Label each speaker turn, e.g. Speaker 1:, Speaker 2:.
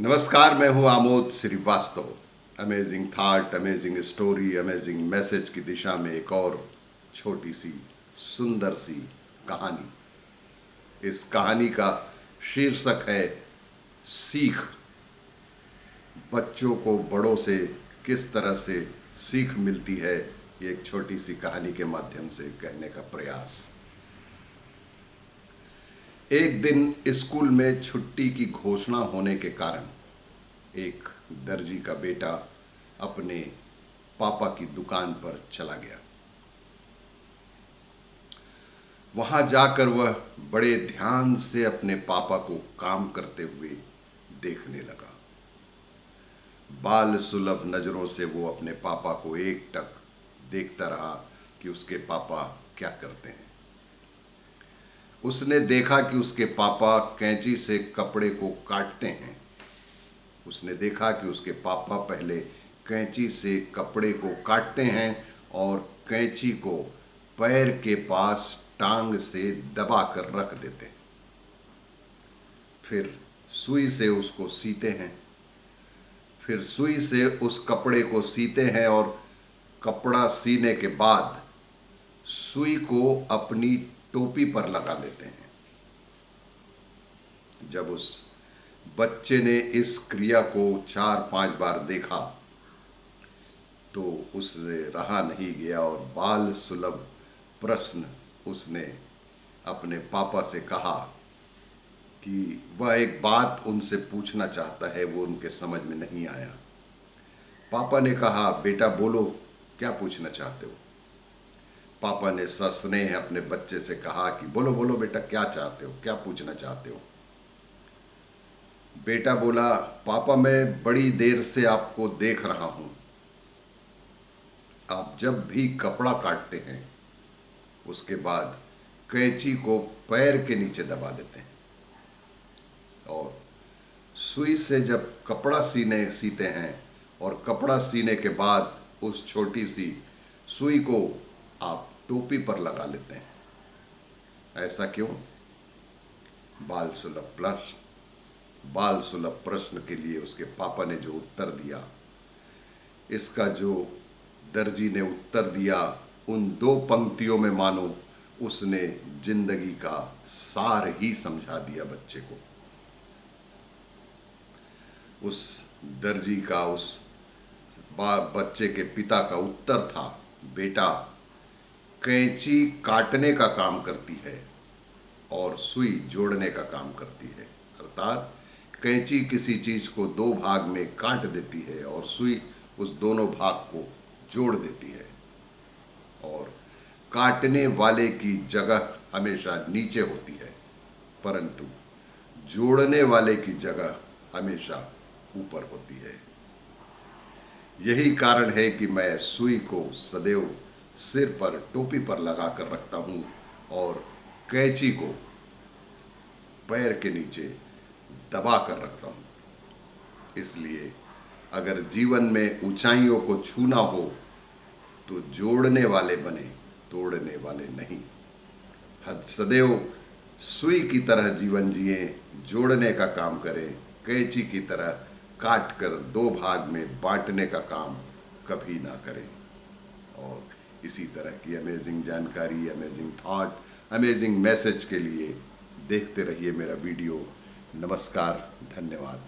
Speaker 1: नमस्कार, मैं हूं Amod Srivastava. Amazing thought, amazing story, amazing message की दिशा में एक और छोटी सी सुंदर सी कहानी। इस कहानी का शीर्षक है सीख। बच्चों को बड़ों से किस तरह से सीख मिलती है, ये एक छोटी सी कहानी के माध्यम से कहने का प्रयास। एक दिन स्कूल में छुट्टी की घोषणा होने के कारण एक दर्जी का बेटा अपने पापा की दुकान पर चला गया। वहां जाकर वह बड़े ध्यान से अपने पापा को काम करते हुए देखने लगा। बाल सुलभ नजरों से वो अपने पापा को एकटक देखता रहा कि उसके पापा क्या करते हैं। उसने देखा कि उसके पापा कैंची से कपड़े को काटते हैं। उसने देखा कि उसके पापा पहले कैंची से कपड़े को काटते हैं और कैंची को पैर के पास टांग से दबा कर रख देते हैं। फिर सुई से उसको सीते हैं। फिर सुई से उस कपड़े को सीते हैं और कपड़ा सीने के बाद सुई को अपनी टोपी पर लगा लेते हैं। जब उस बच्चे ने इस क्रिया को 4-5 बार देखा तो उससे रहा नहीं गया और बाल सुलभ प्रश्न उसने अपने पापा से कहा कि वह एक बात उनसे पूछना चाहता है, वो उनके समझ में नहीं आया। पापा ने कहा, बेटा बोलो, क्या पूछना चाहते हो। पापा ने सस्नेह अपने बच्चे से कहा कि बोलो बोलो बेटा, क्या चाहते हो, क्या पूछना चाहते हो। बेटा बोला, पापा मैं बड़ी देर से आपको देख रहा हूं। आप जब भी कपड़ा काटते हैं उसके बाद कैंची को पैर के नीचे दबा देते हैं और सुई से जब कपड़ा सीते हैं और कपड़ा सीने के बाद उस छोटी सी सुई को आप टोपी पर लगा लेते हैं। ऐसा क्यों? बाल सुलभ प्रश्न के लिए उसके पापा ने जो उत्तर दिया, इसका जो दर्जी ने उत्तर दिया, उन 2 पंक्तियों में मानो उसने जिंदगी का सार ही समझा दिया बच्चे को। उस दर्जी का उस बच्चे के पिता का उत्तर था, बेटा कैंची काटने का काम करती है और सुई जोड़ने का काम करती है। अर्थात कैंची किसी चीज को 2 भाग में काट देती है और सुई उस दोनों भाग को जोड़ देती है और काटने वाले की जगह हमेशा नीचे होती है, परंतु जोड़ने वाले की जगह हमेशा ऊपर होती है। यही कारण है कि मैं सुई को सदैव सिर पर टोपी पर लगा कर रखता हूं और कैंची को पैर के नीचे दबा कर रखता हूं। इसलिए अगर जीवन में ऊंचाइयों को छूना हो तो जोड़ने वाले बने, तोड़ने वाले नहीं। सदैव सुई की तरह जीवन जिए, जोड़ने का काम करें, कैंची की तरह काट कर 2 भाग में बांटने का काम कभी ना करें। और इसी तरह की अमेजिंग जानकारी, अमेजिंग थॉट, अमेजिंग मैसेज के लिए देखते रहिए मेरा वीडियो। नमस्कार, धन्यवाद।